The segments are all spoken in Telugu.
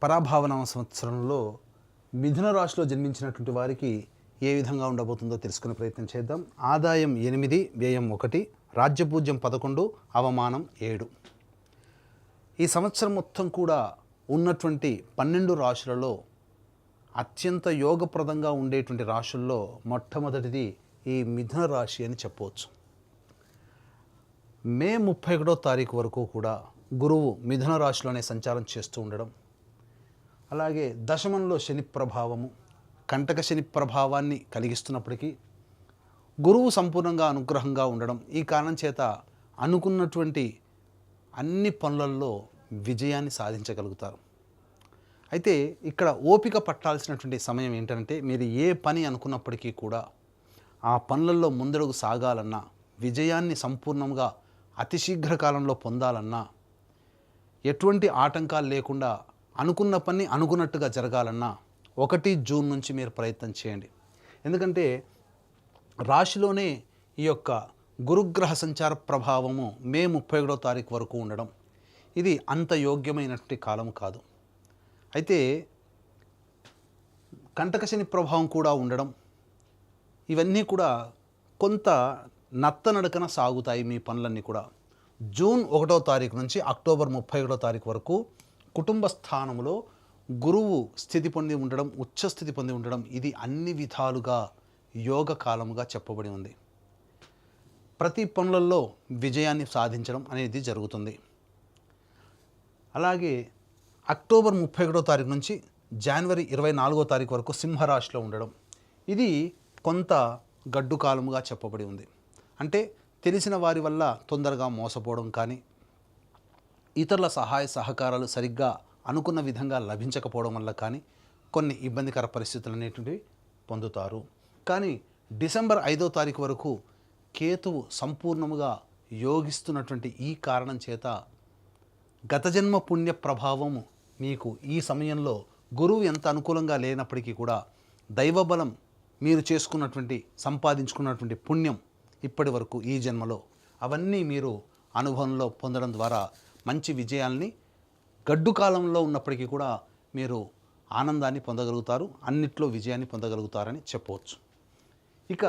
పరాభావనామ సంవత్సరంలో మిథున రాశిలో జన్మించినటువంటి వారికి ఏ విధంగా ఉండబోతుందో తెలుసుకునే ప్రయత్నం చేద్దాం. ఆదాయం 8, వ్యయం 1, రాజ్యపూజ్యం 11, అవమానం 7. ఈ సంవత్సరం మొత్తం కూడా ఉన్నటువంటి 12 రాశులలో అత్యంత యోగప్రదంగా ఉండేటువంటి రాశుల్లో మొట్టమొదటిది ఈ మిథున రాశి అని చెప్పవచ్చు. మే 31వ తారీఖు వరకు కూడా గురువు మిథున రాశిలోనే సంచారం చేస్తూ ఉండడం, అలాగే దశమంలో శని ప్రభావము, కంటక శని ప్రభావాన్ని కలిగిస్తున్నప్పటికీ గురువు సంపూర్ణంగా అనుగ్రహంగా ఉండడం, ఈ కారణం చేత అనుకున్నటువంటి అన్ని పనులలో విజయాన్ని సాధించగలుగుతారు. అయితే ఇక్కడ ఓపిక పట్టాల్సినటువంటి సమయం ఏంటంటే, మీరు ఏ పని అనుకున్నప్పటికీ కూడా ఆ పనులలో ముందడుగు సాగాలన్నా, విజయాన్ని సంపూర్ణంగా అతి శీఘ్ర కాలంలో పొందాలన్నా, ఎటువంటి ఆటంకాలు లేకుండా అనుకున్న పని అనుకున్నట్టుగా జరగాలన్నా 1 జూన్ నుంచి మీరు ప్రయత్నం చేయండి. ఎందుకంటే రాశిలోనే ఈ యొక్క గురుగ్రహ సంచార ప్రభావము మే 31వ తారీఖు వరకు ఉండడం, ఇది అంత యోగ్యమైనటువంటి కాలం కాదు. అయితే కంటకశని ప్రభావం కూడా ఉండడం, ఇవన్నీ కూడా కొంత నత్తనడకన సాగుతాయి మీ పనులన్నీ కూడా. జూన్ 1వ తారీఖు నుంచి అక్టోబర్ 31వ తారీఖు వరకు కుటుంబ స్థానంలో గురువు స్థితి పొంది ఉండడం, ఉచ్చస్థితి పొంది ఉండడం, ఇది అన్ని విధాలుగా యోగ కాలముగా చెప్పబడి ఉంది. ప్రతి పనులలో విజయాన్ని సాధించడం అనేది జరుగుతుంది. అలాగే అక్టోబర్ 31వ తారీఖు నుంచి జనవరి 24వ తారీఖు వరకు సింహరాశిలో ఉండడం, ఇది కొంత గడ్డు కాలముగా చెప్పబడి ఉంది. అంటే తెలిసిన వారి వల్ల తొందరగా మోసపోవడం కానీ, ఇతరుల సహాయ సహకారాలు సరిగ్గా అనుకున్న విధంగా లభించకపోవడం వల్ల కానీ కొన్ని ఇబ్బందికర పరిస్థితులు అనేటువంటివి పొందుతారు. కానీ డిసెంబర్ 5వ తారీఖు వరకు కేతువు సంపూర్ణముగా యోగిస్తున్నటువంటి ఈ కారణం చేత గత జన్మ పుణ్య ప్రభావము మీకు ఈ సమయంలో గురువు ఎంత అనుకూలంగా లేనప్పటికీ కూడా దైవబలం, మీరు చేసుకున్నటువంటి సంపాదించుకున్నటువంటి పుణ్యం ఇప్పటి వరకు ఈ జన్మలో అవన్నీ మీరు అనుభవంలో పొందడం ద్వారా మంచి విజయాల్ని గడ్డు కాలంలో ఉన్నప్పటికీ కూడా మీరు ఆనందాన్ని పొందగలుగుతారు, అన్నిట్లో విజయాన్ని పొందగలుగుతారని చెప్పవచ్చు. ఇక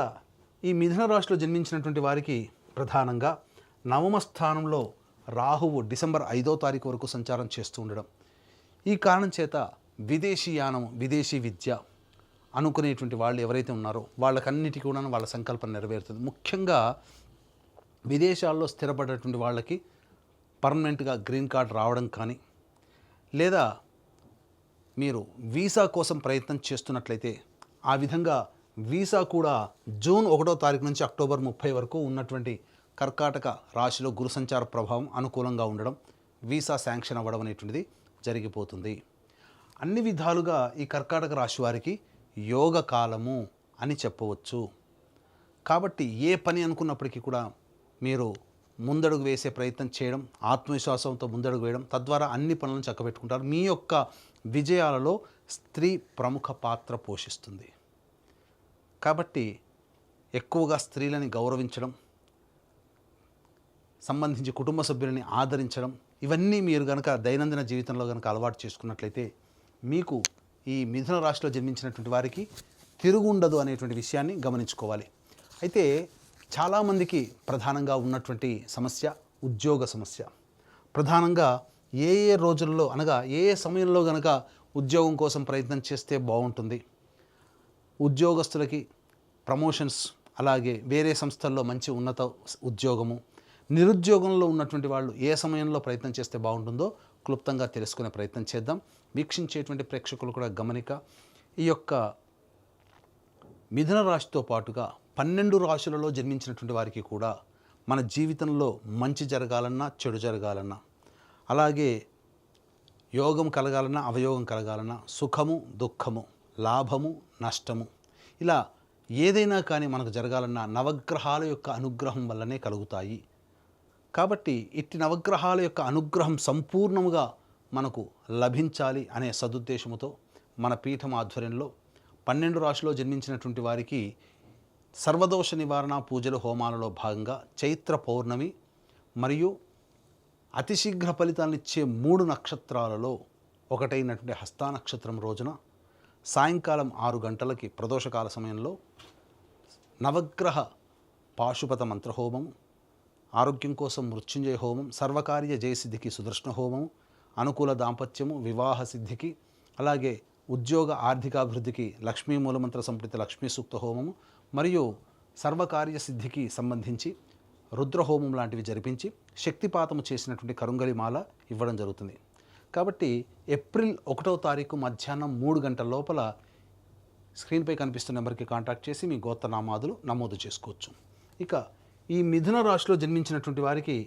ఈ మిథున రాశిలో జన్మించినటువంటి వారికి ప్రధానంగా నవమ స్థానంలో రాహువు డిసెంబర్ 5వ తారీఖు వరకు సంచారం చేస్తూ ఉండడం, ఈ కారణం చేత విదేశీయానం, విదేశీ విద్య అనుకునేటువంటి వాళ్ళు ఎవరైతే ఉన్నారో వాళ్ళకన్నిటికీ కూడా వాళ్ళ సంకల్పం నెరవేరుతుంది. ముఖ్యంగా విదేశాల్లో స్థిరపడేటువంటి వాళ్ళకి పర్మనెంట్గా గ్రీన్ కార్డ్ రావడం కానీ, లేదా మీరు వీసా కోసం ప్రయత్నం చేస్తున్నట్లయితే ఆ విధంగా వీసా కూడా జూన్ 1వ తారీఖు నుంచి అక్టోబర్ 30 వరకు ఉన్నటువంటి కర్కాటక రాశిలో గురు సంచార ప్రభావం అనుకూలంగా ఉండడం, వీసా శాంక్షన్ అవ్వడం అనేటువంటిది జరిగిపోతుంది. అన్ని విధాలుగా ఈ కర్కాటక రాశి వారికి యోగ కాలము అని చెప్పవచ్చు. కాబట్టి ఏ పని అనుకున్నప్పటికీ కూడా మీరు ముందడుగు వేసే ప్రయత్నం చేయడం, ఆత్మవిశ్వాసంతో ముందడుగు వేయడం, తద్వారా అన్ని పనులను చక్కబెట్టుకుంటారు. మీ యొక్క విజయాలలో స్త్రీ ప్రముఖ పాత్ర పోషిస్తుంది. కాబట్టి ఎక్కువగా స్త్రీలని గౌరవించడం, సంబంధించి కుటుంబ సభ్యులని ఆదరించడం, ఇవన్నీ మీరు కనుక దైనందిన జీవితంలో కనుక అలవాటు చేసుకున్నట్లయితే మీకు ఈ మిథున రాశిలో జన్మించినటువంటి వారికి తిరుగుండదు అనేటువంటి విషయాన్ని గమనించుకోవాలి. అయితే చాలామందికి ప్రధానంగా ఉన్నటువంటి సమస్య ఉద్యోగ సమస్య. ప్రధానంగా ఏ ఏ రోజుల్లో అనగా ఏ ఏ సమయంలో కనుక ఉద్యోగం కోసం ప్రయత్నం చేస్తే బాగుంటుంది, ఉద్యోగస్తులకి ప్రమోషన్స్, అలాగే వేరే సంస్థల్లో మంచి ఉన్నత ఉద్యోగము, నిరుద్యోగంలో ఉన్నటువంటి వాళ్ళు ఏ సమయంలో ప్రయత్నం చేస్తే బాగుంటుందో క్లుప్తంగా తెలుసుకునే ప్రయత్నం చేద్దాం. వీక్షించేటువంటి ప్రేక్షకులు కూడా గమనిక, ఈ యొక్క మిథున రాశితో పాటుగా 12 రాశులలో జన్మించినటువంటి వారికి కూడా మన జీవితంలో మంచి జరగాలన్నా, చెడు జరగాలన్నా, అలాగే యోగం కలగాలన్నా, అవయోగం కలగాలన్నా, సుఖము దుఃఖము, లాభము నష్టము, ఇలా ఏదైనా కానీ మనకు జరగాలన్నా నవగ్రహాల యొక్క అనుగ్రహం వల్లనే కలుగుతాయి. కాబట్టి ఇట్టి నవగ్రహాల యొక్క అనుగ్రహం సంపూర్ణముగా మనకు లభించాలి అనే సదుద్దేశముతో మన పీఠం ఆధ్వర్యంలో 12 రాశిలో జన్మించినటువంటి వారికి సర్వదోష నివారణ పూజలు హోమాలలో భాగంగా చైత్ర పౌర్ణమి మరియు అతి శీఘ్ర ఫలితాలను ఇచ్చే 3 నక్షత్రాలలో ఒకటైనటువంటి హస్తా నక్షత్రం రోజున సాయంకాలం 6 గంటలకి ప్రదోషకాల సమయంలో నవగ్రహ పాశుపత మంత్రహోమము, ఆరోగ్యం కోసం మృత్యుంజయ హోమం, సర్వకార్య జయసిద్ధికి సుదర్శన హోమం, అనుకూల దాంపత్యము, వివాహ సిద్ధికి, అలాగే ఉద్యోగ ఆర్థికాభివృద్ధికి లక్ష్మీ మూలమంత్ర సంప్రీత లక్ష్మీ సూక్త హోమము మరియు సర్వకార్య సిద్ధికి సంబంధించి రుద్రహోమం లాంటివి జరిపించి శక్తిపాతము చేసినటువంటి కరుంగలి మాల ఇవ్వడం జరుగుతుంది. కాబట్టి ఏప్రిల్ 1వ తారీఖు మధ్యాహ్నం 3 గంటల లోపల స్క్రీన్పై కనిపిస్తున్న నెంబర్కి కాంటాక్ట్ చేసి మీ గోత్రనామాదులు నమోదు చేసుకోవచ్చు. ఇక ఈ మిథున రాశిలో జన్మించినటువంటి వారికి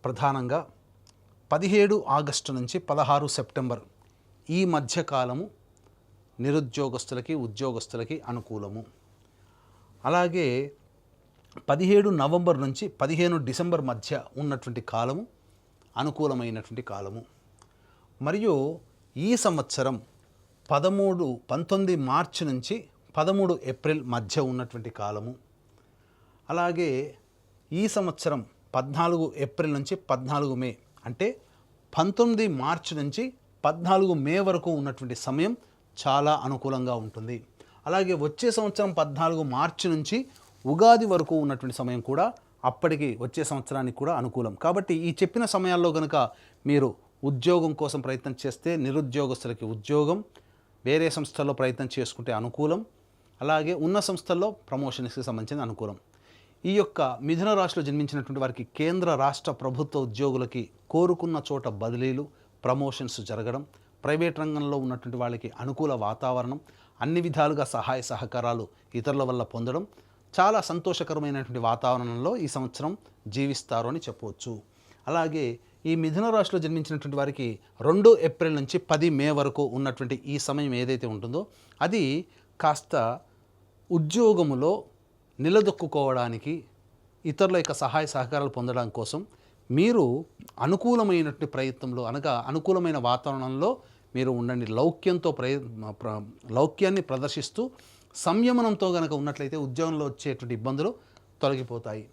ప్రధానంగా 17 ఆగస్టు నుంచి 16 సెప్టెంబర్ ఈ మధ్యకాలము నిరుద్యోగస్తులకి ఉద్యోగస్తులకి అనుకూలము. అలాగే 17 నవంబర్ నుంచి 15 డిసెంబర్ మధ్య ఉన్నటువంటి కాలము అనుకూలమైనటువంటి కాలము. మరియు ఈ సంవత్సరం 19 మార్చి నుంచి 13 ఏప్రిల్ మధ్య ఉన్నటువంటి కాలము. అలాగే ఈ సంవత్సరం 14 ఏప్రిల్ నుంచి 14 మే అంటే 19 మార్చి నుంచి 14 మే వరకు ఉన్నటువంటి సమయం చాలా అనుకూలంగా ఉంటుంది. అలాగే వచ్చే సంవత్సరం 14 మార్చి నుంచి ఉగాది వరకు ఉన్నటువంటి సమయం కూడా అప్పటికి వచ్చే సంవత్సరానికి కూడా అనుకూలం. కాబట్టి ఈ చెప్పిన సమయాల్లో కనుక మీరు ఉద్యోగం కోసం ప్రయత్నం చేస్తే నిరుద్యోగస్తులకి ఉద్యోగం, వేరే సంస్థల్లో ప్రయత్నం చేసుకుంటే అనుకూలం, అలాగే ఉన్న సంస్థల్లో ప్రమోషన్స్కి సంబంధించిన అనుకూలం. ఈ యొక్క మిథున రాశిలో జన్మించినటువంటి వారికి కేంద్ర రాష్ట్ర ప్రభుత్వ ఉద్యోగులకి కోరుకున్న చోట బదిలీలు, ప్రమోషన్స్ జరగడం, ప్రైవేట్ రంగంలో ఉన్నటువంటి వాళ్ళకి అనుకూల వాతావరణం, అన్ని విధాలుగా సహాయ సహకారాలు ఇతరుల వల్ల పొందడం, చాలా సంతోషకరమైనటువంటి వాతావరణంలో ఈ సంవత్సరం జీవిస్తారు అని చెప్పవచ్చు. అలాగే ఈ మిథున రాశిలో జన్మించినటువంటి వారికి 2 ఏప్రిల్ నుంచి 10 మే వరకు ఉన్నటువంటి ఈ సమయం ఏదైతే ఉంటుందో అది కాస్త ఉద్యోగములో నిలదొక్కుకోవడానికి, ఇతరుల యొక్క సహాయ సహకారాలు పొందడం కోసం మీరు అనుకూలమైనటువంటి ప్రయత్నంలో అనగా అనుకూలమైన వాతావరణంలో మీరు ఉండండి. లౌక్యాన్ని ప్రదర్శిస్తూ సంయమనంతో కనుక ఉన్నట్లయితే ఉద్యోగంలో వచ్చేటువంటి ఇబ్బందులు తొలగిపోతాయి.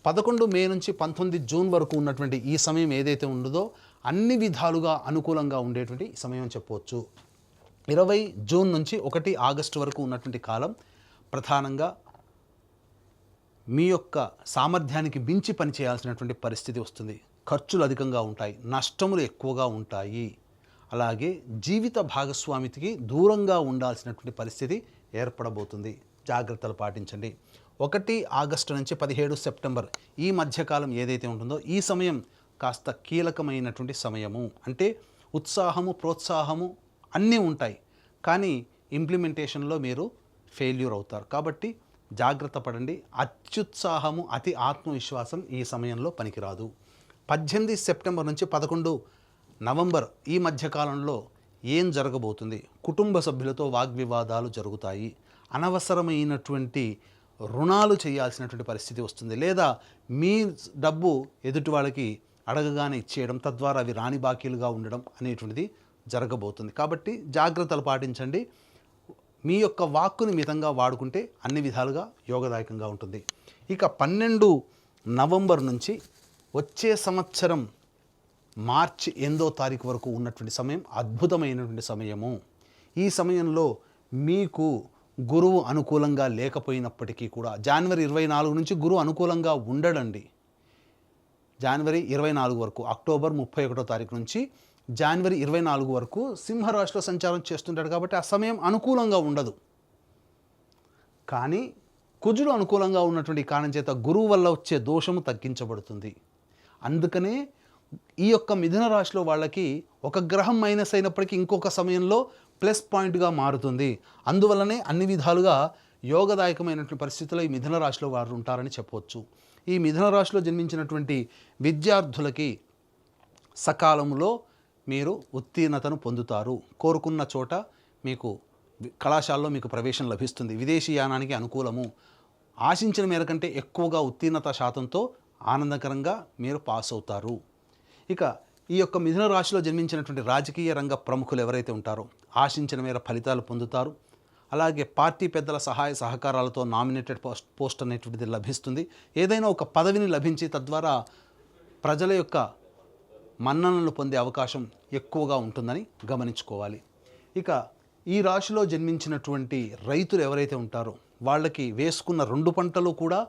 11 మే నుంచి 19 జూన్ వరకు ఉన్నటువంటి ఈ సమయం ఏదైతే ఉండదో అన్ని విధాలుగా అనుకూలంగా ఉండేటువంటి సమయం అని చెప్పవచ్చు. 20 జూన్ నుంచి 1 ఆగస్టు వరకు ఉన్నటువంటి కాలం ప్రధానంగా మీ యొక్క సామర్థ్యానికి మించి పనిచేయాల్సినటువంటి పరిస్థితి వస్తుంది. ఖర్చులు అధికంగా ఉంటాయి, నష్టములు ఎక్కువగా ఉంటాయి. అలాగే జీవిత భాగస్వామికి దూరంగా ఉండాల్సినటువంటి పరిస్థితి ఏర్పడబోతుంది. జాగ్రత్తలు పాటించండి. 1 ఆగస్టు నుంచి 17 సెప్టెంబర్ ఈ మధ్యకాలం ఏదైతే ఉంటుందో ఈ సమయం కాస్త కీలకమైనటువంటి సమయము. అంటే ఉత్సాహము, ప్రోత్సాహము అన్నీ ఉంటాయి, కానీ ఇంప్లిమెంటేషన్లో మీరు ఫెయిల్యూర్ అవుతారు. కాబట్టి జాగ్రత్త పడండి. అత్యుత్సాహము, అతి ఆత్మవిశ్వాసం ఈ సమయంలో పనికిరాదు. 18 సెప్టెంబర్ నుంచి 11 నవంబర్ ఈ మధ్యకాలంలో ఏం జరగబోతుంది? కుటుంబ సభ్యులతో వాగ్వివాదాలు జరుగుతాయి. అనవసరమైనటువంటి రుణాలు చేయాల్సినటువంటి పరిస్థితి వస్తుంది, లేదా మీ డబ్బు ఎదుటి వాళ్ళకి అడగగానే ఇచ్చేయడం, తద్వారా అవి రాని బాకీలుగా ఉండడం అనేటువంటిది జరగబోతుంది. కాబట్టి జాగ్రత్తలు పాటించండి. మీ యొక్క వాక్కుని మితంగా వాడుకుంటే అన్ని విధాలుగా యోగదాయకంగా ఉంటుంది. ఇక 12 నవంబర్ నుంచి వచ్చే సంవత్సరం మార్చి 8వ తారీఖు వరకు ఉన్నటువంటి సమయం అద్భుతమైనటువంటి సమయము. ఈ సమయంలో మీకు గురువు అనుకూలంగా లేకపోయినప్పటికీ కూడా జనవరి 24 నుంచి గురువు అనుకూలంగా ఉండడండి. జనవరి 24 వరకు, అక్టోబర్ 31వ తారీఖు నుంచి జనవరి 24 వరకు సింహరాశిలో సంచారం చేస్తుంటాడు. కాబట్టి ఆ సమయం అనుకూలంగా ఉండదు. కానీ కుజుడు అనుకూలంగా ఉన్నటువంటి కారణం చేత గురువు వల్ల వచ్చే దోషము తగ్గించబడుతుంది. అందుకనే ఈ యొక్క మిథున రాశిలో వాళ్ళకి ఒక గ్రహం మైనస్ అయినప్పటికీ ఇంకొక సమయంలో ప్లస్ పాయింట్గా మారుతుంది. అందువల్లనే అన్ని విధాలుగా యోగదాయకమైనటువంటి పరిస్థితుల్లో ఈ మిథున రాశిలో వారు ఉంటారని చెప్పవచ్చు. ఈ మిథున రాశిలో జన్మించినటువంటి విద్యార్థులకి సకాలంలో మీరు ఉత్తీర్ణతను పొందుతారు. కోరుకున్న చోట మీకు కళాశాలలో మీకు ప్రవేశం లభిస్తుంది. విదేశీయానానికి అనుకూలము. ఆశించిన మేర కంటే ఎక్కువగా ఉత్తీర్ణత శాతంతో ఆనందకరంగా మీరు పాస్ అవుతారు. ఇక ఈ యొక్క మిథున రాశిలో జన్మించినటువంటి రాజకీయ రంగ ప్రముఖులు ఎవరైతే ఉంటారో ఆశించిన మేర ఫలితాలు పొందుతారు. అలాగే పార్టీ పెద్దల సహాయ సహకారాలతో నామినేటెడ్ పోస్ట్ అనేటువంటిది లభిస్తుంది. ఏదైనా ఒక పదవిని లభించి తద్వారా ప్రజల యొక్క మన్ననలు పొందే అవకాశం ఎక్కువగా ఉంటుందని గమనించుకోవాలి. ఇక ఈ రాశిలో జన్మించినటువంటి రైతులు ఎవరైతే ఉంటారో వాళ్ళకి వేసుకున్న 2 పంటలు కూడా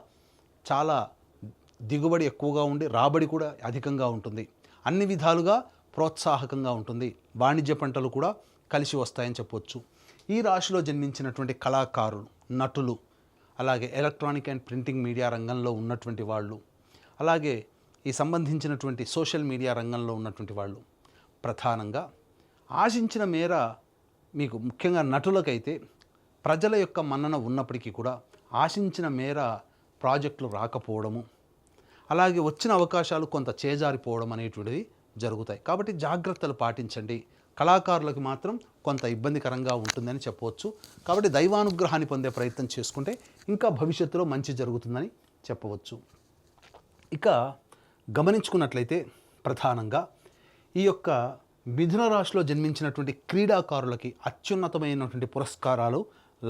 చాలా దిగుబడి ఎక్కువగా ఉండి రాబడి కూడా అధికంగా ఉంటుంది. అన్ని విధాలుగా ప్రోత్సాహకంగా ఉంటుంది. వాణిజ్య పంటలు కూడా కలిసి వస్తాయని చెప్పొచ్చు. ఈ రాశిలో జన్మించినటువంటి కళాకారులు, నటులు, అలాగే ఎలక్ట్రానిక్ అండ్ ప్రింటింగ్ మీడియా రంగంలో ఉన్నటువంటి వాళ్ళు, అలాగే ఈ సంబంధించినటువంటి సోషల్ మీడియా రంగంలో ఉన్నటువంటి వాళ్ళు ప్రధానంగా ఆశించిన మేర, మీకు ముఖ్యంగా నటులకైతే ప్రజల యొక్క మన్నన ఉన్నప్పటికీ కూడా ఆశించిన మేర ప్రాజెక్టులు రాకపోవడము, అలాగే వచ్చిన అవకాశాలు కొంత చేజారిపోవడం అనేటువంటిది జరుగుతాయి. కాబట్టి జాగ్రత్తలు పాటించండి. కళాకారులకు మాత్రం కొంత ఇబ్బందికరంగా ఉంటుందని చెప్పవచ్చు. కాబట్టి దైవానుగ్రహాన్ని పొందే ప్రయత్నం చేసుకుంటే ఇంకా భవిష్యత్తులో మంచి జరుగుతుందని చెప్పవచ్చు. ఇక గమనించుకున్నట్లయితే ప్రధానంగా ఈ యొక్క మిథున రాశిలో జన్మించినటువంటి క్రీడాకారులకి అత్యున్నతమైనటువంటి పురస్కారాలు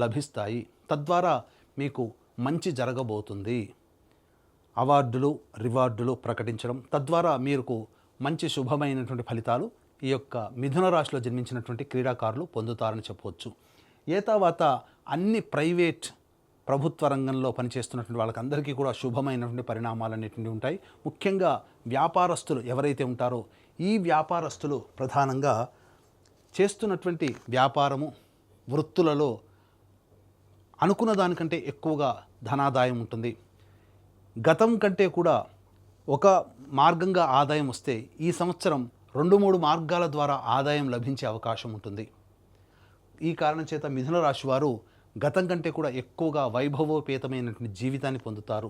లభిస్తాయి. తద్వారా మీకు మంచి జరగబోతుంది. అవార్డులు, రివార్డులు ప్రకటించడం, తద్వారా మీకు మంచి శుభమైనటువంటి ఫలితాలు ఈ యొక్క మిథున రాశిలో జన్మించినటువంటి క్రీడాకారులు పొందుతారని చెప్పవచ్చు. తర్వాత అన్ని ప్రైవేట్ ప్రభుత్వ రంగంలో పనిచేస్తున్నటువంటి వాళ్ళకందరికీ కూడా శుభమైనటువంటి పరిణామాలు అనేటువంటివి ఉంటాయి. ముఖ్యంగా వ్యాపారస్తులు ఎవరైతే ఉంటారో ఈ వ్యాపారస్తులు ప్రధానంగా చేస్తున్నటువంటి వ్యాపారము, వృత్తులలో అనుకున్న దానికంటే ఎక్కువగా ధనాదాయం ఉంటుంది. గతం కంటే కూడా ఒక మార్గంగా ఆదాయం వస్తే ఈ సంవత్సరం 2-3 మార్గాల ద్వారా ఆదాయం లభించే అవకాశం ఉంటుంది. ఈ కారణం చేత మిథున రాశి వారు గతం కంటే కూడా ఎక్కువగా వైభవోపేతమైనటువంటి జీవితాన్ని పొందుతారు.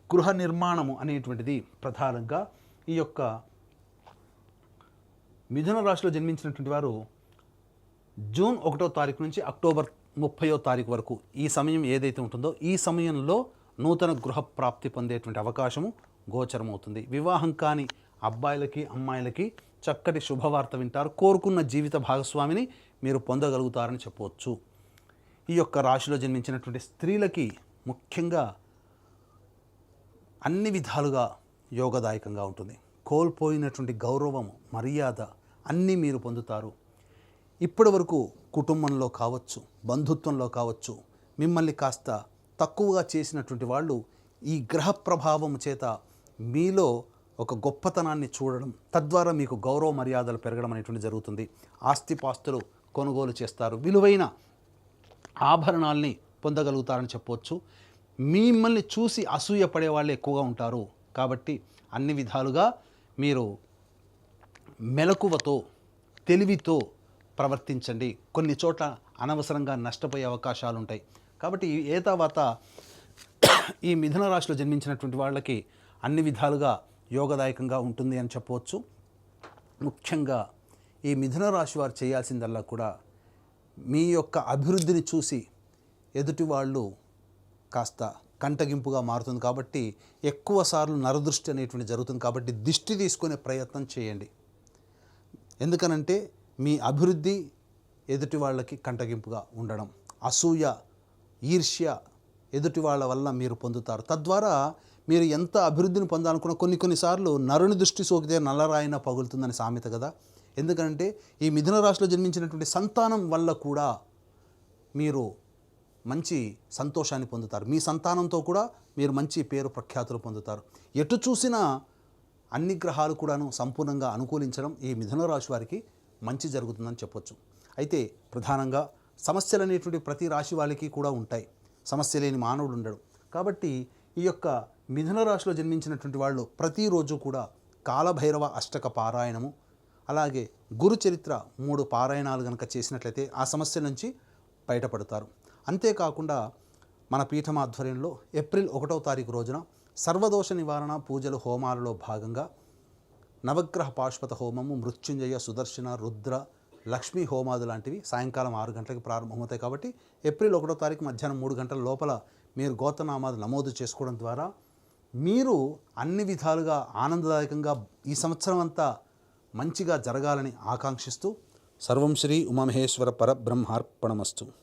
గృహ నిర్మాణము అనేటువంటిది ప్రధానంగా ఈ యొక్క మిథున రాశిలో జన్మించినటువంటి వారు జూన్ 1వ తారీఖు నుంచి అక్టోబర్ 30వ తారీఖు వరకు ఈ సమయం ఏదైతే ఉంటుందో ఈ సమయంలో నూతన గృహ ప్రాప్తి పొందేటువంటి అవకాశము గోచరమవుతుంది. వివాహం కాని అబ్బాయిలకి, అమ్మాయిలకి చక్కటి శుభవార్త వింటారు. కోరుకున్న జీవిత భాగస్వామిని మీరు పొందగలుగుతారని చెప్పవచ్చు. ఈ యొక్క రాశిలో జన్మించినటువంటి స్త్రీలకి ముఖ్యంగా అన్ని విధాలుగా యోగదాయకంగా ఉంటుంది. కోల్పోయినటువంటి గౌరవం, మర్యాద అన్నీ మీరు పొందుతారు. ఇప్పటి వరకు కుటుంబంలో కావచ్చు, బంధుత్వంలో కావచ్చు, మిమ్మల్ని కాస్త తక్కువగా చేసినటువంటి వాళ్ళు ఈ గ్రహ ప్రభావం చేత మీలో ఒక గొప్పతనాన్ని చూడడం, తద్వారా మీకు గౌరవ మర్యాదలు పెరగడం అనేటువంటి జరుగుతుంది. ఆస్తిపాస్తులు కొనుగోలు చేస్తారు. విలువైన ఆభరణాల్ని పొందగలుగుతారని చెప్పవచ్చు. మిమ్మల్ని చూసి అసూయ పడే వాళ్ళు ఎక్కువగా ఉంటారు. కాబట్టి అన్ని విధాలుగా మీరు మెలకువతో, తెలివితో ప్రవర్తించండి. కొన్ని చోట్ల అనవసరంగా నష్టపోయే అవకాశాలు ఉంటాయి. కాబట్టి తర్వాత ఈ మిథున రాశిలో జన్మించినటువంటి వాళ్ళకి అన్ని విధాలుగా యోగదాయకంగా ఉంటుంది అని చెప్పవచ్చు. ముఖ్యంగా ఈ మిథున రాశి వారు చేయాల్సిందల్లా కూడా మీ యొక్క అభివృద్ధిని చూసి ఎదుటి వాళ్ళు కాస్త కంటగింపుగా మారుతుంది. కాబట్టి ఎక్కువ సార్లు నరదృష్టి అనేటువంటి జరుగుతుంది. కాబట్టి దిష్టి తీసుకునే ప్రయత్నం చేయండి. ఎందుకనంటే మీ అభివృద్ధి ఎదుటి వాళ్ళకి కంటగింపుగా ఉండడం, అసూయ, ఈర్ష్య ఎదుటి వాళ్ళ వల్ల మీరు పొందుతారు. తద్వారా మీరు ఎంత అభివృద్ధిని పొందాలనుకున్న కొన్నిసార్లు నరుని దృష్టి సోకితే నల్లరాయిన పగులుతుందని సామెత కదా. ఎందుకంటే ఈ మిథున రాశిలో జన్మించినటువంటి సంతానం వల్ల కూడా మీరు మంచి సంతోషాన్ని పొందుతారు. మీ సంతానంతో కూడా మీరు మంచి పేరు ప్రఖ్యాతులు పొందుతారు. ఎటు చూసినా అన్ని గ్రహాలు కూడాను సంపూర్ణంగా అనుకూలించడం ఈ మిథున రాశి వారికి మంచి జరుగుతుందని చెప్పొచ్చు. అయితే ప్రధానంగా సమస్యలు అనేటువంటి ప్రతి రాశి వాళ్ళకి కూడా ఉంటాయి. సమస్య లేని మానవుడు ఉండడు. కాబట్టి ఈ యొక్క మిథున రాశిలో జన్మించినటువంటి వాళ్ళు ప్రతిరోజు కూడా కాలభైరవ అష్టక పారాయణము, అలాగే గురు చరిత్ర 3 పారాయణాలు కనుక చేసినట్లయితే ఆ సమస్య నుంచి బయటపడతారు. అంతేకాకుండా మన పీఠం ఆధ్వర్యంలో ఏప్రిల్ 1వ తారీఖు రోజున సర్వదోష నివారణ పూజలు హోమాలలో భాగంగా నవగ్రహ పాశుపత హోమము, మృత్యుంజయ, సుదర్శన, రుద్ర, లక్ష్మీ హోమాదు లాంటివి సాయంకాలం 6 గంటలకు ప్రారంభమవుతాయి. కాబట్టి ఏప్రిల్ 1వ తారీఖు మధ్యాహ్నం 3 గంటల లోపల మీరు గోత్రనామాలు నమోదు చేసుకోవడం ద్వారా మీరు అన్ని విధాలుగా ఆనందదాయకంగా ఈ సంవత్సరం అంతా మంచిగా జరగాలని ఆకాంక్షిస్తూ సర్వం శ్రీ ఉమామహేశ్వర పరబ్రహ్మార్పణమస్తు.